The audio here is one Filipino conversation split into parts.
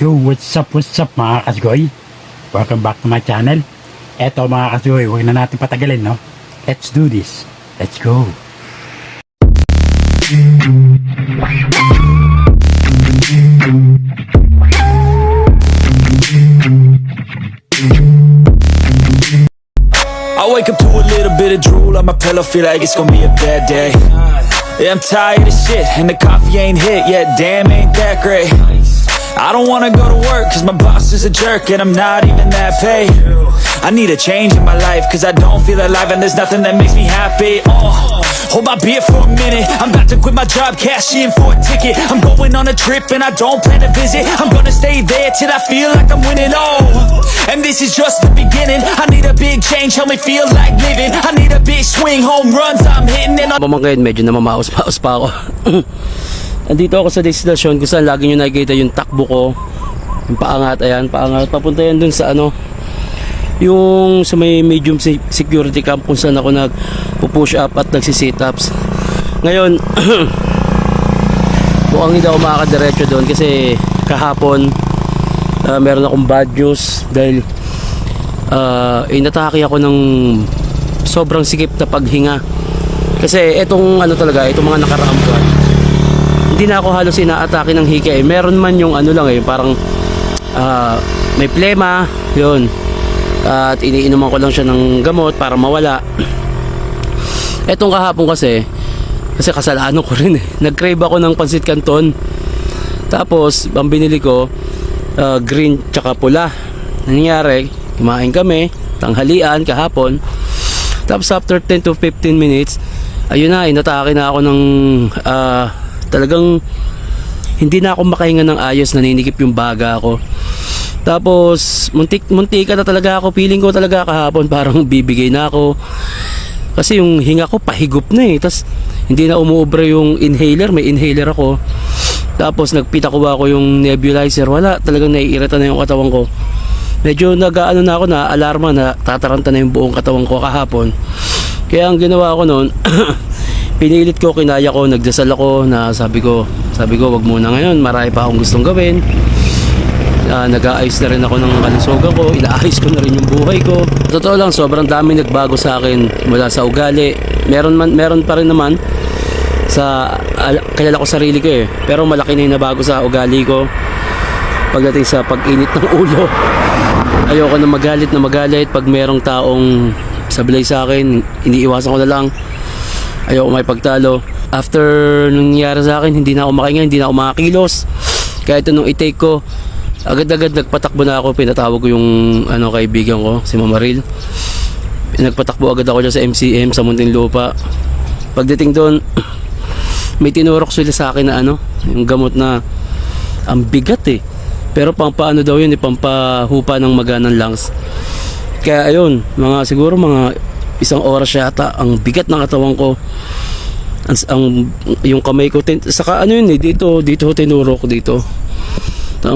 Yo, what's up mga kasgoy? Welcome back to my channel. Eto mga kasgoy, huwag na natin patagalin, no? Let's do this. Let's go. I wake up to a little bit of drool on my pillow, feel like it's gonna be a bad day. Yeah, I'm tired of shit, and the coffee ain't hit yet, damn, ain't that great. I don't wanna go to work, cause my boss is a jerk, and I'm not even that paid. I need a change in my life, cause I don't feel alive, and there's nothing that makes me happy. Hold my beer for a minute, I'm about to quit my job, cash in for a ticket. I'm going on a trip, and I don't plan to visit. I'm gonna stay there till I feel like I'm winning, and this is just the beginning. I need a big change, help me feel like living. I need a big swing, home runs I'm hitting, and Mga medyo namamaos-paos pa ako. Andito ako sa destination kung saan lagi nyo nakikita yung takbo ko. Yung paangat, ayan, paangat. Papunta yan dun sa ano, yung sa may medium security camp kung saan ako nagpo-push up at nagsi-sit ups. Ngayon, mukhang hindi ako makakadiretso doon kasi kahapon meron akong bad news dahil inatake ako ng sobrang sikip na paghinga. Kasi itong ano talaga, itong mga nakaraang buwan, hindi na ako halos inaatake ng hika eh. Meron man yung ano lang eh, parang may plema, yun. At iniinuman ko lang siya ng gamot para mawala. Etong kahapon kasi kasalanan ko rin eh. Nag-crave ako ng pansit canton. Tapos, ang binili ko, green tsaka pula. Nangyari, kumain kami, tanghalian kahapon. Tapos after 10 to 15 minutes, ayun na, inatake na ako ng talagang hindi na ako makahinga ng ayos, naninikip yung baga ko. Tapos muntika na talaga ako, feeling ko talaga kahapon parang bibigay na ako kasi yung hinga ko pahigop na eh. Tapos hindi na umuubra yung inhaler, may inhaler ako. Tapos nagpitakuha ko yung nebulizer, wala, talagang naiirita na yung katawan ko. Medyo nag-aano na ako, na alarma na tataranta na yung buong katawan ko kahapon. Kaya ang ginawa ko noon, pinilit ko, kinaya ko, nagdasal ako na sabi ko wag muna ngayon, marami pa akong gustong gawin. Nag-aayos na rin ako ng kalusugan ko, inaayos ko na rin yung buhay ko. Totoo lang, sobrang dami nagbago sa akin mula sa ugali. Meron pa rin naman sa kilala ko sarili ko eh, pero malaki na yung nabago sa ugali ko. Pagdating sa pag-init ng ulo, ayoko na magalit pag merong taong sablay sa akin, iniiwasan ko na lang. Ayoko may pagtalo. After nangyari sa akin, hindi na ako makahinga, hindi na ako makakilos. Kaya ito nung i-take ko, agad-agad nagpatakbo na ako. Pinatawag ko yung kaibigan ko, si Mamaril. Nagpatakbo agad ako dyan sa MCM sa Muntinlupa. Pagdating doon, may tinurok sila sa akin na yung gamot na ang bigat eh. Pero pampaano daw yun, pampahupa ng maganang lungs. Kaya ayun, siguro mga isang oras yata, ang bigat ng katawan ko. Yung kamay ko, saka yun eh, dito tinurok dito.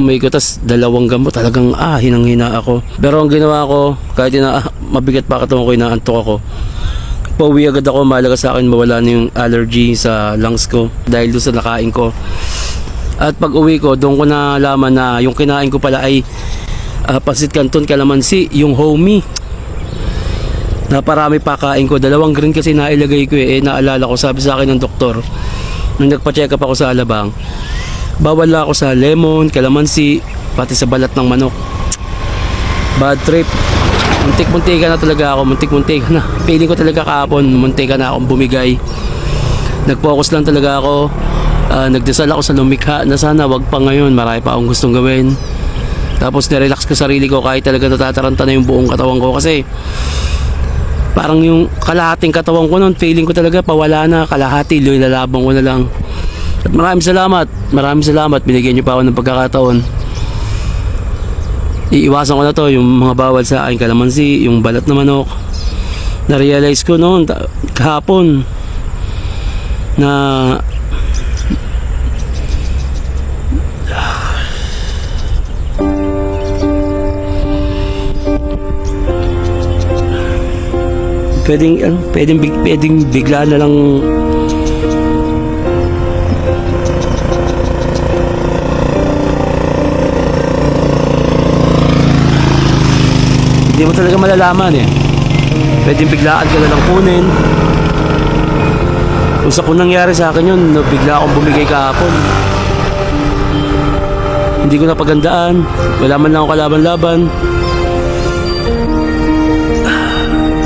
May ko, tas dalawang gamot, talagang hinang-hina ako. Pero ang ginawa ko, kahit mabigat pa katawan ko, inaantok ako. Pauwi agad ako, mahalaga sa akin mawala na yung allergy sa lungs ko dahil doon sa nakain ko. At pag uwi ko, doon ko nalaman na yung kinain ko pala ay pansit canton, kalamansi, yung homie. Naparami pa kain ko. 2 green kasi nailagay ko eh. Naalala ko, sabi sa akin ng doktor nung nagpa-check up ako sa Alabang, bawal ako sa lemon, kalamansi, pati sa balat ng manok. Bad trip. Muntik-muntika na talaga ako. Muntik-muntika na. Feeling ko talaga kahapon, muntika na akong bumigay. Nag-focus lang talaga ako. Nagdasal ako sa lumikha na sana wag pa ngayon, marami pa akong gustong gawin. Tapos nirelax ko sarili ko kahit talaga natataranta na yung buong katawan ko kasi parang yung kalahating katawan ko noon, feeling ko talaga pawala na, kalahati, lalabang ko na lang. At maraming salamat, binigyan niyo pa ako ng pagkakataon. Iiwasan ko na to, yung mga bawal sa akin, kalamansi, yung balat na manok. Na-realize ko noon kahapon na pwedeng bigla na lang Hindi mo talaga malalaman eh. Pwedeng biglaan ka na lang kunin. Kung nangyari sa akin yun, no, bigla akong bumigay kahapon. Hindi ko napagandaan. Wala man lang ako kalaban-laban.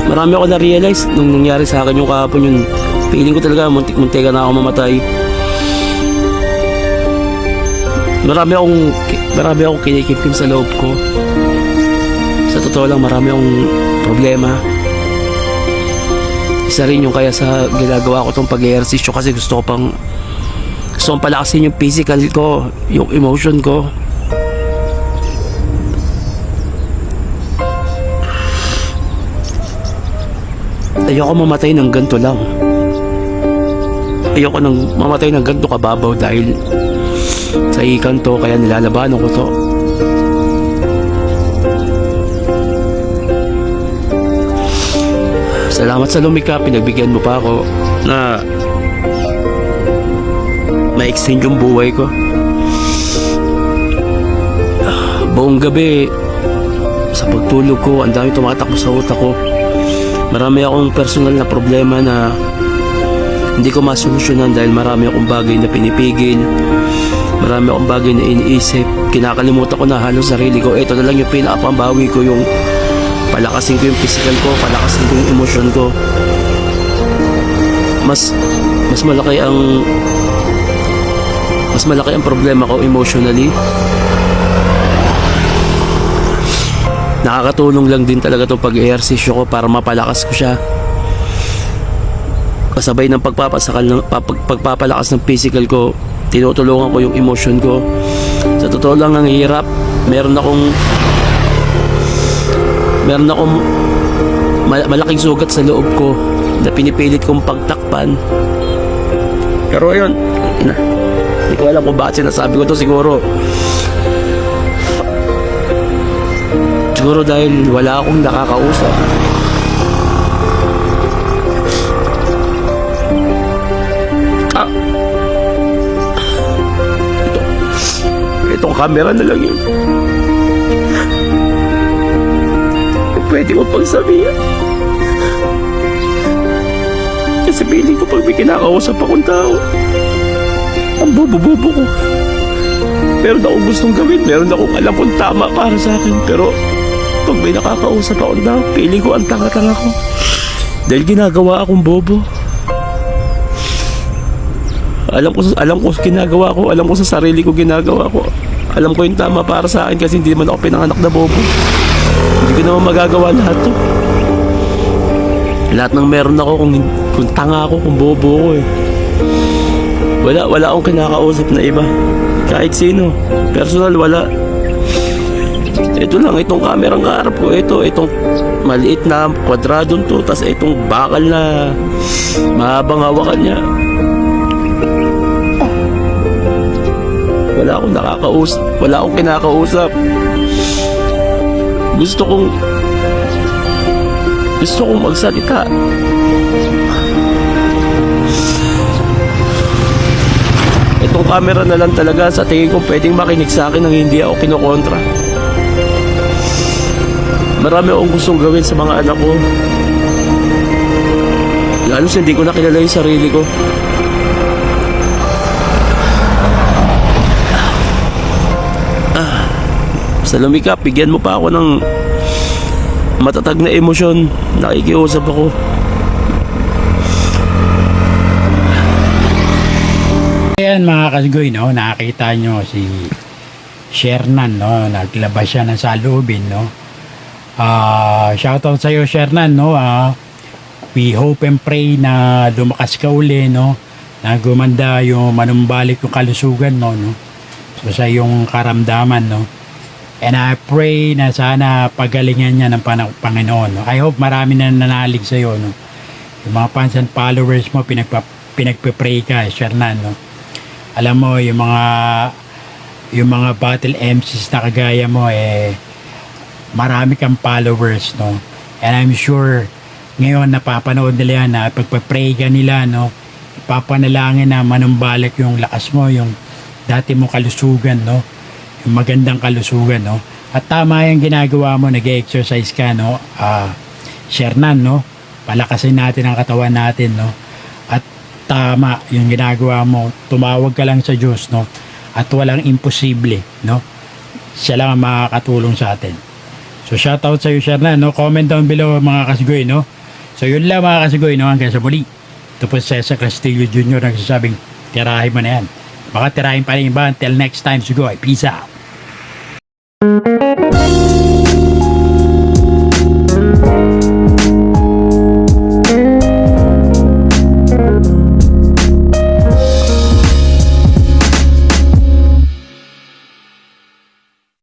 Marami ako na-realize nung nangyari sa akin yung kahapon yun. Feeling ko talaga muntik-muntika na ako mamatay. Marami akong kinikimkim sa loob ko. Sa totoo lang, marami akong problema. Isa rin yung kaya sa ginagawa ko tong pag-ehersisyo kasi gusto kong palakasin yung physical ko, yung emotion ko. Ayoko mamatay ng ganito lang. Ayoko nang mamatay ng ganito kababaw dahil sa ikan to, kaya nilalabanan ko to. Salamat sa lumika, pinagbigyan mo pa ako na ma-extend yung buhay ko. Buong gabi sa pagtulog ko, ang dami tumatakbo sa utak ko. Marami akong personal na problema na hindi ko masolusyonan dahil marami akong bagay na pinipigil. Marami akong bagay na iniisip. Kinakalimutan ko na halos sarili ko. Ito na lang yung pinakapambawi ko, yung palakasin ko yung physical ko, palakasin ko yung emosyon ko. Mas malaki ang problema ko emotionally. Nakakatulong lang din talaga itong pag-ehersisyo ko para mapalakas ko siya. Kasabay ng pagpapalakas ng physical ko, tinutulungan ko yung emotion ko. Sa totoo lang, ang hirap. Meron akong malaking sugat sa loob ko na pinipilit kong pagtakpan. Pero ayun, hindi ko alam kung bakit sinasabi ko to. Siguro dahil wala akong nakakausap. Itong camera na lang yun. Pwede ko pang sabihin. Kasi piling ko pag may kinakausap akong tao, ang bobo-bobo ko. Meron akong gustong gawin, meron akong alam kung tama para sa akin. Pero pag may nakakausap akong tao, piling ko ang tanga-tanga ko. Dahil ginagawa akong bobo. Alam ko ginagawa ko, alam ko sa sarili ko ginagawa ko. Alam ko yung tama para sa akin kasi hindi naman ako pinanganak na bobo. Hindi ko naman magagawa lahat to. Lahat ng meron ako, kung tanga ako, kung bobo ako eh. Wala akong kinakausap na iba. Kahit sino. Personal, wala. Ito lang, itong kamerang kaharap ko. Itong maliit na kwadradong to. Tas itong bakal na mahabang hawakan niya. Wala akong nakakausap. Wala akong kinakausap. Gusto kong magsalita. Itong camera na lang talaga sa tingin ko pwedeng makinig sa akin nang hindi ako kinokontra. Marami akong gustong gawin sa mga anak ko. Lalo sa hindi ko na kilala yung sarili ko. Sa lumikap, bigyan mo pa ako ng matatag na emosyon. Nakikiusap ako. Ayan mga kasgoy, no? Nakakita nyo si Shernan, no? Naglabas siya ng salubin, no? Shoutout sa'yo, Shernan, no? We hope and pray na lumakas ka uli, no? Na gumanda yung manumbalik yung kalusugan mo, no? So sa yung karamdaman, no? And I pray na sana pagalingan niya ng Panginoon, no? I hope marami na nanalig sa'yo, no? Yung mga fans and followers mo, pinagpe-pray ka, Shernan, no? Alam mo, yung mga battle MCs na kagaya mo, marami kang followers, no? And I'm sure, ngayon napapanood nila yan, na pagpa-pray ka nila, no? Ipapanalangin na manumbalik yung lakas mo, yung dati mong kalusugan, no? Yung magandang kalusugan, no? At tama yung ginagawa mo, nag-exercise ka, no? Shernan, no? Palakasin natin ang katawan natin, no? At tama yung ginagawa mo, tumawag ka lang sa Diyos, no? At walang imposible, no? Siya lang ang makakatulong sa atin. So shoutout sa iyo, Shernan, no? Comment down below mga kasigoy, no? So yun lang mga kasigoy, no? Hanggang sa muli. Ito po si Cesar Castillo Jr. nagsasabing, tirahin mo na yan. Baka tirahin pa rin iba. Until next time, sigoy. Peace out.